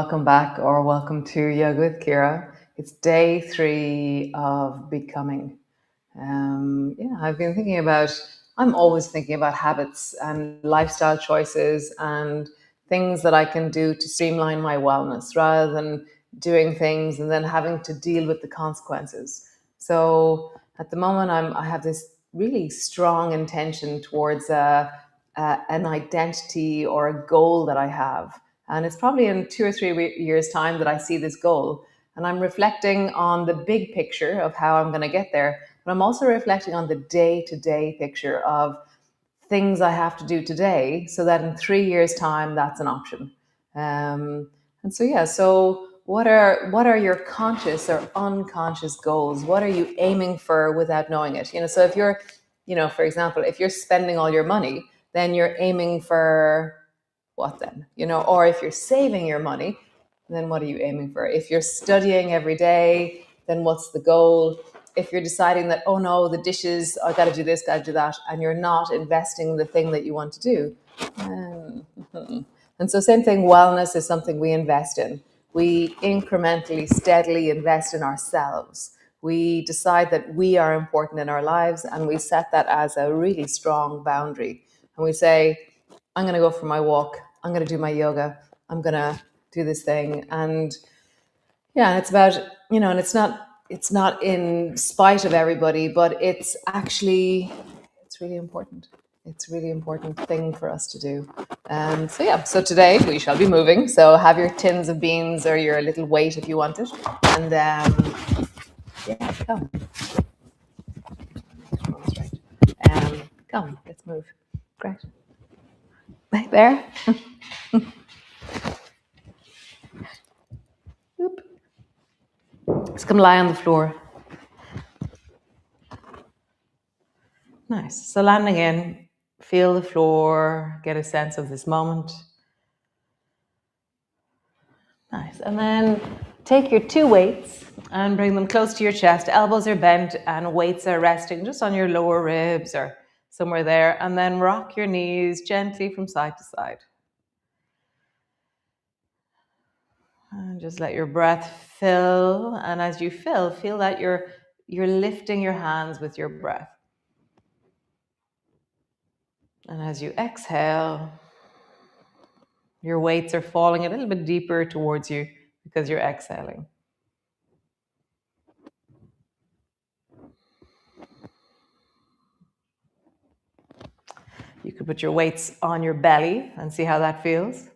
welcome back or welcome to Yoga with Ciara. It's day 3 of becoming. I've been thinking I'm always thinking about habits and lifestyle choices and things that I can do to streamline my wellness rather than doing things and then having to deal with the consequences. So at the moment, I have this really strong intention towards an identity or a goal that I have. And it's probably in 2 or 3 years' time that I see this goal. And I'm reflecting on the big picture of how I'm going to get there. But I'm also reflecting on the day to day picture of things I have to do today so that in 3 years' time, that's an option. So what are your conscious or unconscious goals? What are you aiming for without knowing it? So if you're, for example, if you're spending all your money, then you're aiming for what then? Or if you're saving your money, then what are you aiming for? If you're studying every day, then what's the goal? If you're deciding that, oh no, the dishes, I got to do this, got to do that, and you're not investing in the thing that you want to do. And so same thing, wellness is something we invest in. We incrementally, steadily invest in ourselves. We decide that we are important in our lives and we set that as a really strong boundary. And we say, I'm going to go for my walk. I'm going to do my yoga. I'm going to do this thing. And yeah, it's about, and it's not in spite of everybody, but it's really important. It's a really important thing for us to do. So today we shall be moving. So have your tins of beans or your little weight if you want it. And come. Come, let's move. Great. Right there. Oop. Let's come lie on the floor. Nice. So landing in, feel the floor, get a sense of this moment. Nice. And then take your 2 weights and bring them close to your chest. Elbows are bent and weights are resting just on your lower ribs or somewhere there. And then rock your knees gently from side to side. And just let your breath fill. And as you fill, feel that you're lifting your hands with your breath. And as you exhale, your weights are falling a little bit deeper towards you because you're exhaling. You could put your weights on your belly and see how that feels.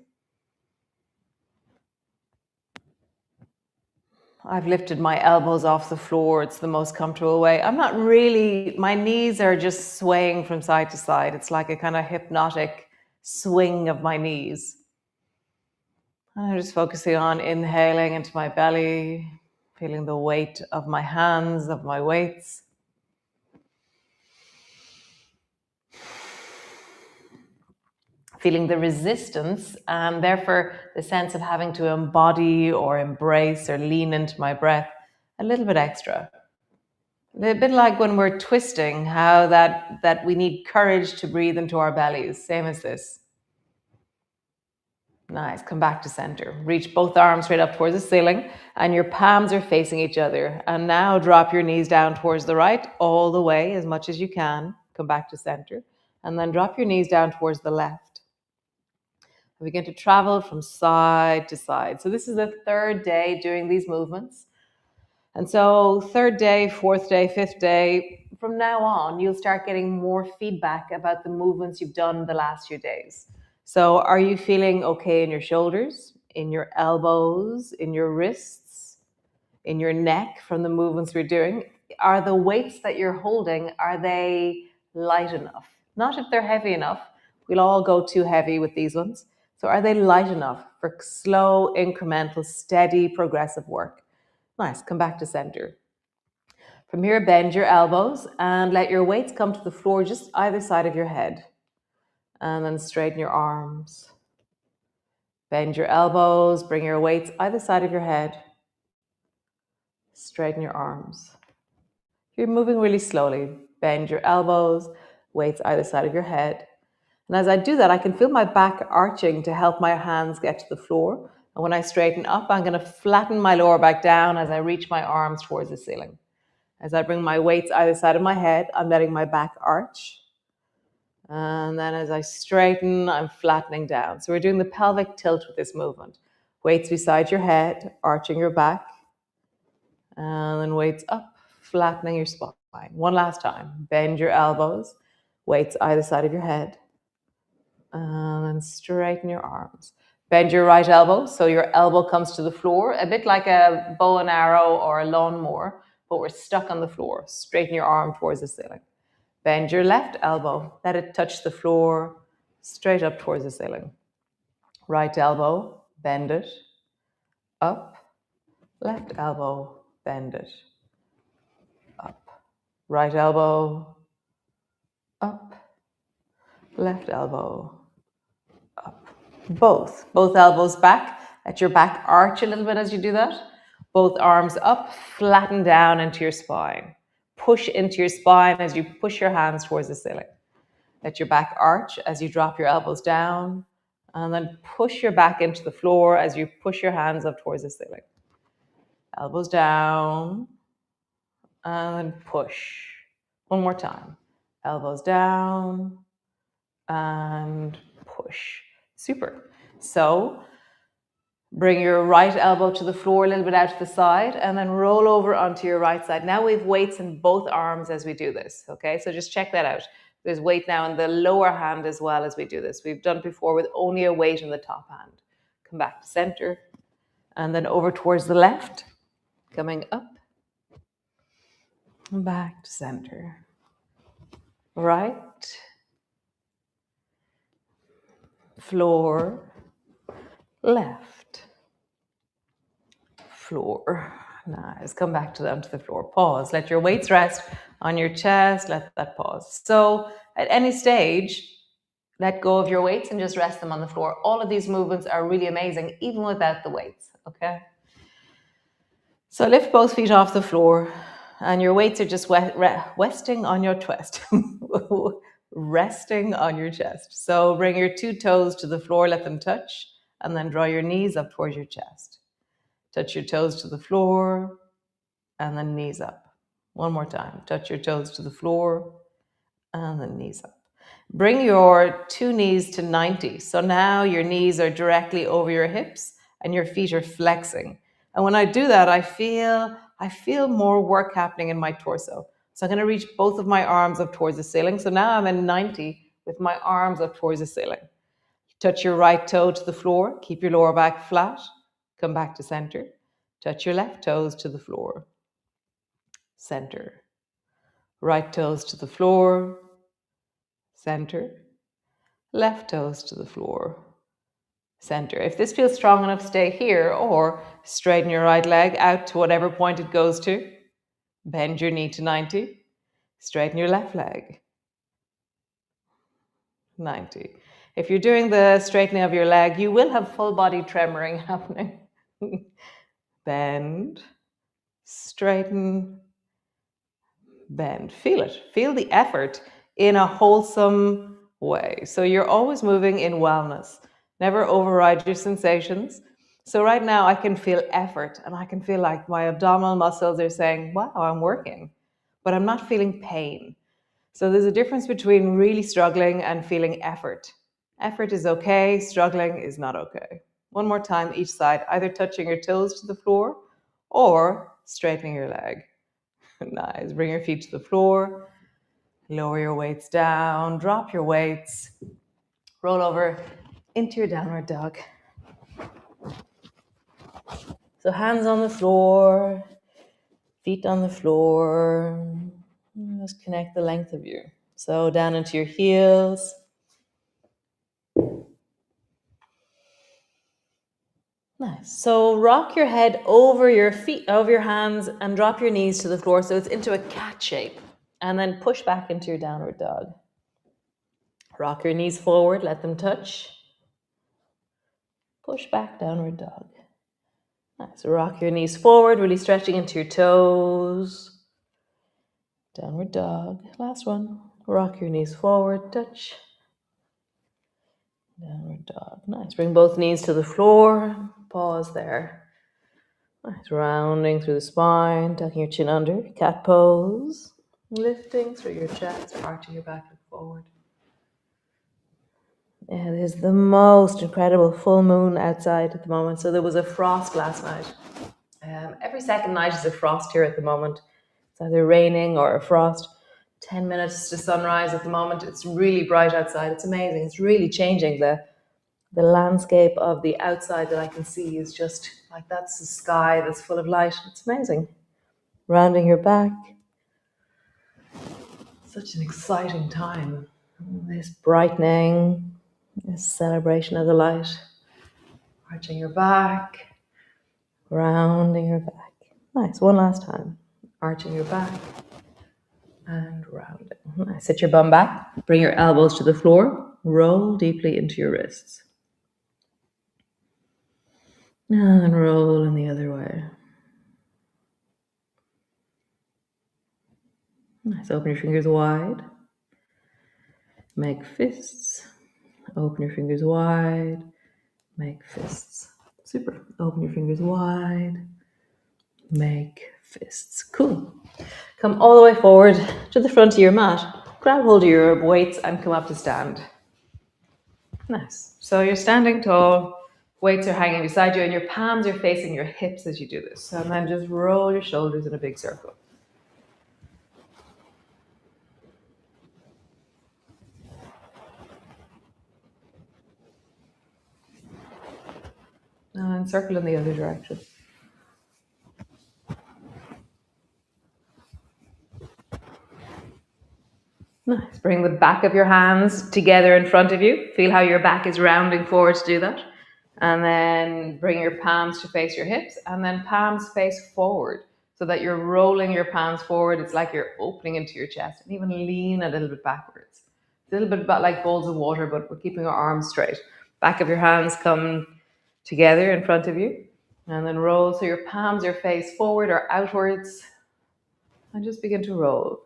I've lifted my elbows off the floor. It's the most comfortable way. My knees are just swaying from side to side. It's like a kind of hypnotic swing of my knees. And I'm just focusing on inhaling into my belly, feeling the weight of my hands, of my weights. Feeling the resistance and therefore the sense of having to embody or embrace or lean into my breath a little bit extra. A bit like when we're twisting, how that we need courage to breathe into our bellies. Same as this. Nice. Come back to center. Reach both arms straight up towards the ceiling and your palms are facing each other. And now drop your knees down towards the right all the way as much as you can. Come back to center. And then drop your knees down towards the left. And begin to travel from side to side. So this is the 3rd day doing these movements. And so 3rd day, 4th day, 5th day, from now on, you'll start getting more feedback about the movements you've done the last few days. So are you feeling okay in your shoulders, in your elbows, in your wrists, in your neck from the movements we're doing? Are the weights that you're holding, are they light enough? Not if they're heavy enough. We'll all go too heavy with these ones. So are they light enough for slow, incremental, steady, progressive work? Nice. Come back to center. From here, bend your elbows and let your weights come to the floor just either side of your head. And then straighten your arms. Bend your elbows, bring your weights either side of your head. Straighten your arms. You're moving really slowly. Bend your elbows, weights either side of your head. And as I do that, I can feel my back arching to help my hands get to the floor. And when I straighten up, I'm going to flatten my lower back down as I reach my arms towards the ceiling. As I bring my weights either side of my head, I'm letting my back arch. And then as I straighten, I'm flattening down. So we're doing the pelvic tilt with this movement. Weights beside your head, arching your back. And then weights up, flattening your spine. One last time. Bend your elbows. Weights either side of your head. And then straighten your arms. Bend your right elbow so your elbow comes to the floor, a bit like a bow and arrow or a lawnmower, but we're stuck on the floor. Straighten your arm towards the ceiling. Bend your left elbow, let it touch the floor, straight up towards the ceiling. Right elbow, bend it, up. Left elbow, bend it, up. Right elbow, up. Left elbow, up. Both elbows back. Let your back arch a little bit as you do that. Both arms up, flatten down into your spine. Push into your spine as you push your hands towards the ceiling. Let your back arch as you drop your elbows down, and then push your back into the floor as you push your hands up towards the ceiling. Elbows down, and then push. One more time. Elbows down, and push. Super. So bring your right elbow to the floor, a little bit out to the side, and then roll over onto your right side. Now we have weights in both arms as we do this, okay? So just check that out. There's weight now in the lower hand as well as we do this. We've done before with only a weight in the top hand. Come back to center, and then over towards the left, coming up, and back to center. Right, floor, left, floor. Nice. Come back to the floor. Pause. Let your weights rest on your chest. Let that pause. So at any stage, let go of your weights and just rest them on the floor. All of these movements are really amazing, even without the weights. Okay. So lift both feet off the floor, and your weights are just resting on your chest. Resting on your chest. So bring your two toes to the floor, let them touch, and then draw your knees up towards your chest. Touch your toes to the floor, and then knees up. One more time. Touch your toes to the floor, and then knees up. Bring your two knees to 90. So now your knees are directly over your hips, and your feet are flexing. And when I do that, I feel more work happening in my torso. So I'm going to reach both of my arms up towards the ceiling. So now I'm in 90 with my arms up towards the ceiling. Touch your right toe to the floor. Keep your lower back flat. Come back to center. Touch your left toes to the floor. Center. Right toes to the floor. Center. Left toes to the floor. Center. If this feels strong enough, stay here, or straighten your right leg out to whatever point it goes to. Bend your knee to 90. Straighten your left leg. 90. If you're doing the straightening of your leg, you will have full body tremoring happening. Bend, straighten, bend. Feel it. Feel the effort in a wholesome way. So you're always moving in wellness. Never override your sensations. So right now I can feel effort, and I can feel like my abdominal muscles are saying, wow, I'm working, but I'm not feeling pain. So there's a difference between really struggling and feeling effort. Effort is okay, struggling is not okay. One more time each side, either touching your toes to the floor or straightening your leg. Nice. Bring your feet to the floor. Lower your weights down. Drop your weights. Roll over into your downward dog. So hands on the floor, feet on the floor. Just connect the length of you. So down into your heels. Nice. So rock your head over your feet, over your hands, and drop your knees to the floor so it's into a cat shape. And then push back into your downward dog. Rock your knees forward, let them touch. Push back, downward dog. Nice. Rock your knees forward, really stretching into your toes. Downward dog. Last one. Rock your knees forward, touch. Downward dog. Nice. Bring both knees to the floor. Pause there. Nice. Rounding through the spine, tucking your chin under, cat pose. Lifting through your chest, arching your back, look forward. Yeah, it is the most incredible full moon outside at the moment. So there was a frost last night. Every second night is a frost here at the moment. It's either raining or a frost. 10 minutes to sunrise at the moment. It's really bright outside. It's amazing. It's really changing. The landscape of the outside that I can see is just like that's the sky that's full of light. It's amazing. Rounding your back. Such an exciting time. This brightening, this celebration of the light. Arching your back. Rounding your back. Nice. One last time. Arching your back and rounding. Nice. Sit your bum back. Bring your elbows to the floor. Roll deeply into your wrists. And roll in the other way. Nice. Open your fingers wide. Make fists. Open your fingers wide. Make fists. Super. Open your fingers wide. Make fists. Cool. Come all the way forward to the front of your mat. Grab hold of your weights and come up to stand. Nice. So you're standing tall. Weights are hanging beside you and your palms are facing your hips as you do this. And then just roll your shoulders in a big circle. And circle in the other direction. Nice. Bring the back of your hands together in front of you. Feel how your back is rounding forward to do that. And then bring your palms to face your hips and then palms face forward so that you're rolling your palms forward. It's like you're opening into your chest and even lean a little bit backwards. It's a little bit like bowls of water, but we're keeping our arms straight. Back of your hands come together in front of you and then roll so your palms are face forward or outwards and just begin to roll.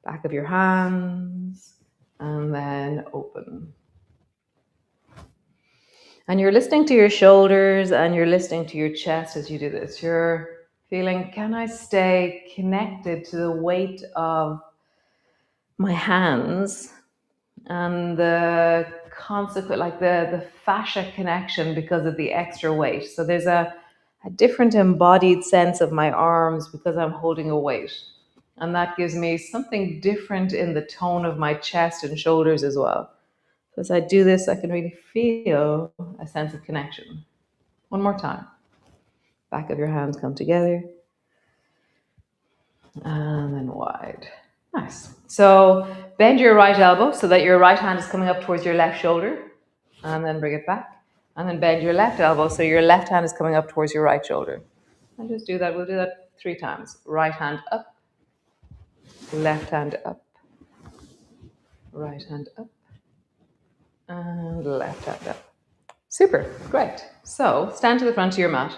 Back of your hands and then open. And you're listening to your shoulders and you're listening to your chest as you do this. You're feeling, can I stay connected to the weight of my hands and the consequent, like the fascia connection because of the extra weight. So there's a different embodied sense of my arms because I'm holding a weight. And that gives me something different in the tone of my chest and shoulders as well. So as I do this, I can really feel a sense of connection. One more time. Back of your hands come together. And then wide. Nice. So bend your right elbow so that your right hand is coming up towards your left shoulder. And then bring it back. And then bend your left elbow so your left hand is coming up towards your right shoulder. And just do that. We'll do that 3 times. Right hand up. Left hand up. Right hand up. And left hand up. Super. Great. So stand to the front of your mat.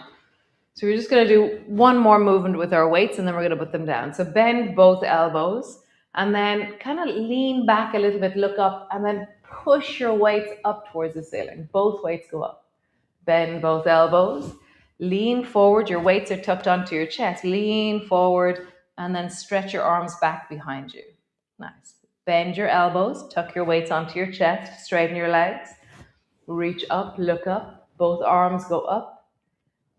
So we're just going to do one more movement with our weights and then we're going to put them down. So bend both elbows and then kind of lean back a little bit, look up, and then push your weights up towards the ceiling. Both weights go up. Bend both elbows. Lean forward. Your weights are tucked onto your chest. Lean forward and then stretch your arms back behind you. Nice. Bend your elbows. Tuck your weights onto your chest. Straighten your legs. Reach up, look up. Both arms go up.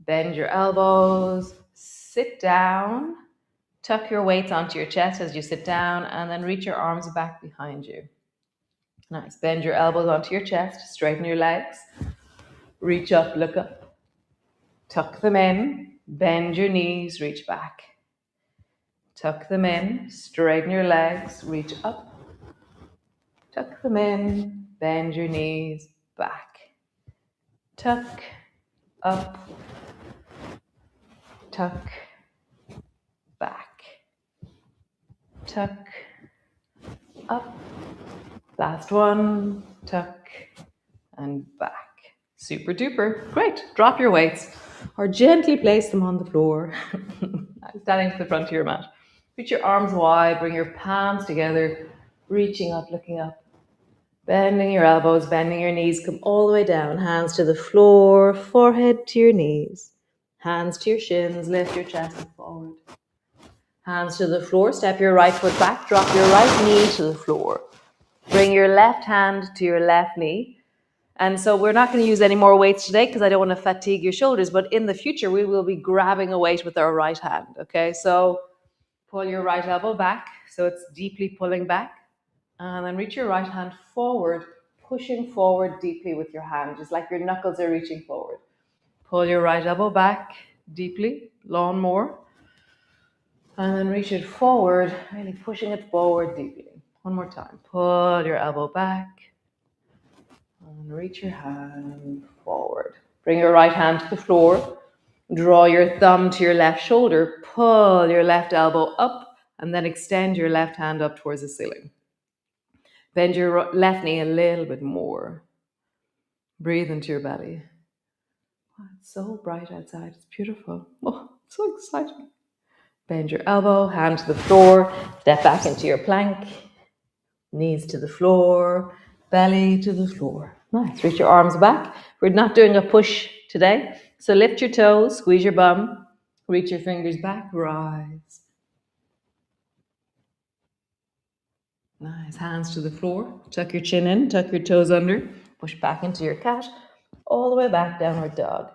Bend your elbows. Sit down. Tuck your weights onto your chest as you sit down and then reach your arms back behind you. Nice. Bend your elbows onto your chest. Straighten your legs. Reach up, look up. Tuck them in. Bend your knees. Reach back. Tuck them in. Straighten your legs. Reach up. Tuck them in. Bend your knees. Back. Tuck. Up. Tuck. Back. Tuck. Up. Last one. Tuck. And back. Super duper. Great. Drop your weights or gently place them on the floor. Standing to the front of your mat. Reach your arms wide. Bring your palms together. Reaching up, looking up. Bending your elbows, bending your knees, come all the way down. Hands to the floor, forehead to your knees. Hands to your shins, lift your chest forward. Hands to the floor, step your right foot back, drop your right knee to the floor. Bring your left hand to your left knee. And so we're not going to use any more weights today because I don't want to fatigue your shoulders, but in the future we will be grabbing a weight with our right hand, okay? So pull your right elbow back, so it's deeply pulling back. And then reach your right hand forward, pushing forward deeply with your hand, just like your knuckles are reaching forward. Pull your right elbow back deeply, long more. And then reach it forward, really pushing it forward deeply. One more time. Pull your elbow back and reach your hand forward. Bring your right hand to the floor. Draw your thumb to your left shoulder. Pull your left elbow up and then extend your left hand up towards the ceiling. Bend your left knee a little bit more. Breathe into your belly. Oh, it's so bright outside. It's beautiful. Oh, so exciting. Bend your elbow, hand to the floor. Step back into your plank. Knees to the floor, belly to the floor. Nice. Reach your arms back. We're not doing a push today. So lift your toes, squeeze your bum, reach your fingers back, rise. Nice. Hands to the floor. Tuck your chin in, tuck your toes under. Push back into your cat. All the way back, downward dog.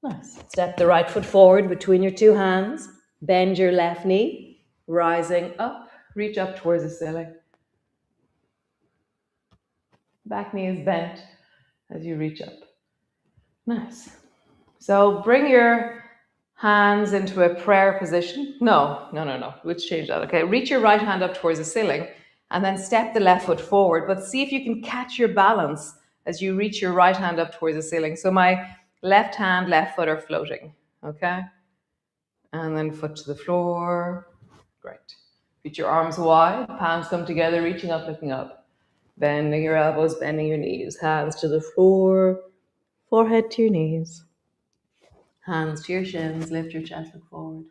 Nice. Step the right foot forward between your two hands. Bend your left knee. Rising up. Reach up towards the ceiling. Back knee is bent as you reach up. Nice. So bring your hands into a prayer position. No. Let's change that. Okay. Reach your right hand up towards the ceiling and then step the left foot forward. But see if you can catch your balance as you reach your right hand up towards the ceiling. So my left hand, left foot are floating. Okay. And then foot to the floor. Great. Reach your arms wide. Palms come together, reaching up, looking up. Bending your elbows, bending your knees. Hands to the floor. Forehead to your knees. Hands to your shins, lift your chest, look forward.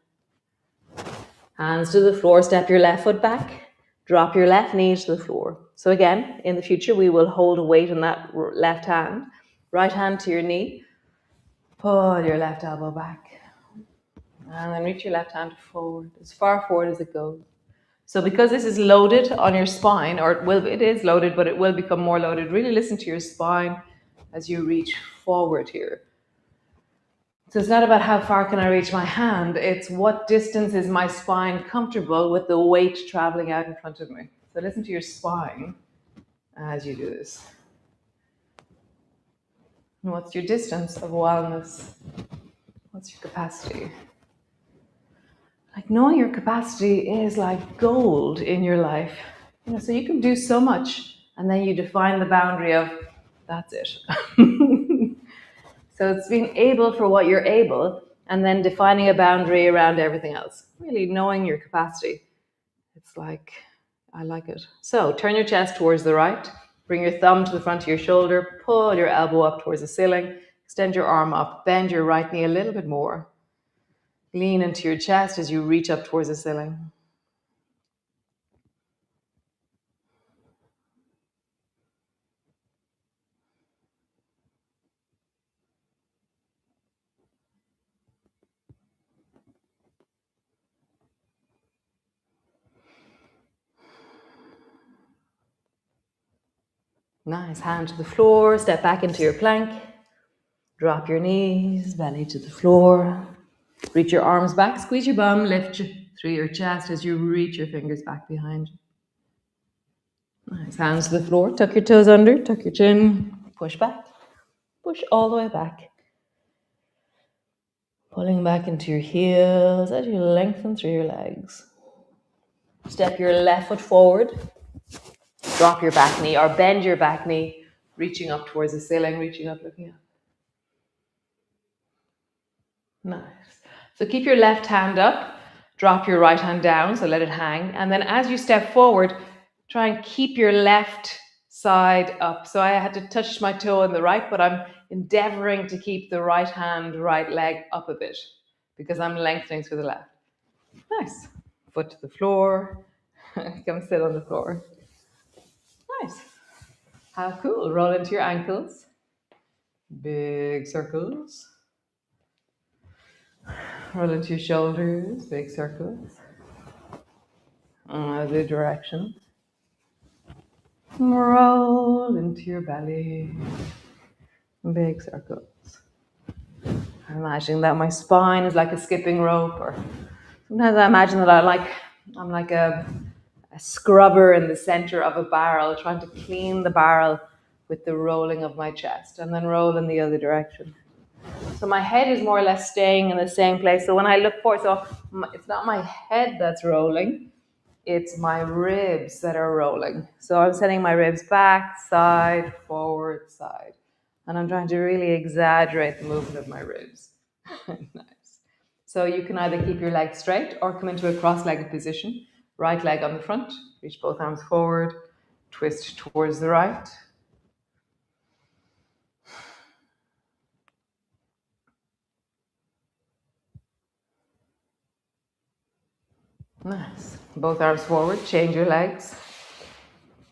Hands to the floor, step your left foot back, drop your left knee to the floor. So again, in the future, we will hold a weight in that left hand. Right hand to your knee, pull your left elbow back, and then reach your left hand forward, as far forward as it goes. So because this is loaded on your spine, or it is loaded, but it will become more loaded, really listen to your spine as you reach forward here. So it's not about how far can I reach my hand, it's what distance is my spine comfortable with the weight traveling out in front of me. So listen to your spine as you do this. And what's your distance of wellness? What's your capacity? Like knowing your capacity is like gold in your life. So you can do so much and then you define the boundary of that's it. So it's being able for what you're able and then defining a boundary around everything else. Really knowing your capacity. It's like, I like it. So turn your chest towards the right. Bring your thumb to the front of your shoulder. Pull your elbow up towards the ceiling. Extend your arm up. Bend your right knee a little bit more. Lean into your chest as you reach up towards the ceiling. Nice. Hand to the floor. Step back into your plank. Drop your knees, belly to the floor. Reach your arms back. Squeeze your bum. Lift through your chest as you reach your fingers back behind you. Nice. Hands to the floor. Tuck your toes under. Tuck your chin. Push back. Push all the way back. Pulling back into your heels as you lengthen through your legs. Step your left foot forward. Drop your back knee or bend your back knee, reaching up towards the ceiling, reaching up, looking up. Nice. So keep your left hand up. Drop your right hand down, so let it hang. And then as you step forward, try and keep your left side up. So I had to touch my toe on the right, but I'm endeavoring to keep the right hand, right leg up a bit because I'm lengthening through the left. Nice. Foot to the floor. Come sit on the floor. Nice. How cool. Roll into your ankles. Big circles. Roll into your shoulders. Big circles. Other direction. Roll into your belly. Big circles. I'm imagining that my spine is like a skipping rope, or sometimes I imagine that I'm like a scrubber in the center of a barrel, trying to clean the barrel with the rolling of my chest, and then roll in the other direction. So my head is more or less staying in the same place. So when I look forward, it's not my head that's rolling, it's my ribs that are rolling. So I'm sending my ribs back, side, forward, side. And I'm trying to really exaggerate the movement of my ribs. Nice. So you can either keep your legs straight or come into a cross-legged position. Right leg on the front, reach both arms forward, twist towards the right. Nice. Both arms forward, change your legs.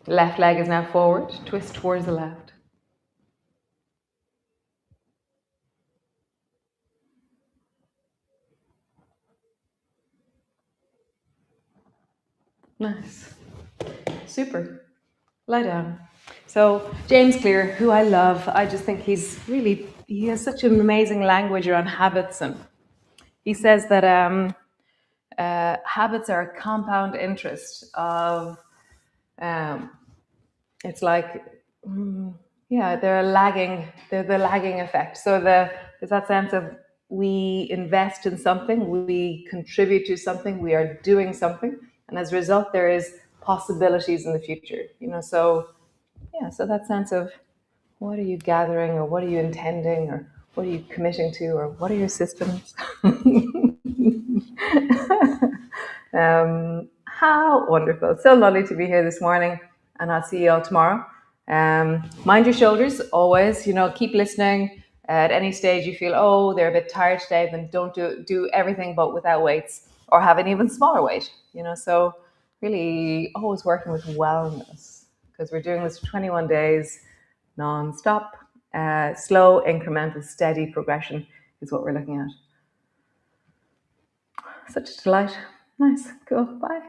Left leg is now forward, twist towards the left. Nice. Super. Lie down. So James Clear, who I love, I just think he has such an amazing language around habits, and he says that habits are a compound interest of, um, it's like, yeah, they're the lagging effect. So there's that sense of we invest in something, we contribute to something, we are doing something, and as a result, there is possibilities in the future. So yeah, so that sense of what are you gathering, or what are you intending, or what are you committing to, or what are your systems? How wonderful. So lovely to be here this morning, and I'll see you all tomorrow. Mind your shoulders always, keep listening. At any stage you feel, oh, they're a bit tired today, then don't do everything but without weights, or have an even smaller weight. So really always working with wellness, because we're doing this for 21 days non-stop. Slow, incremental, steady progression is what we're looking at. Such a delight. Nice. Cool. Bye.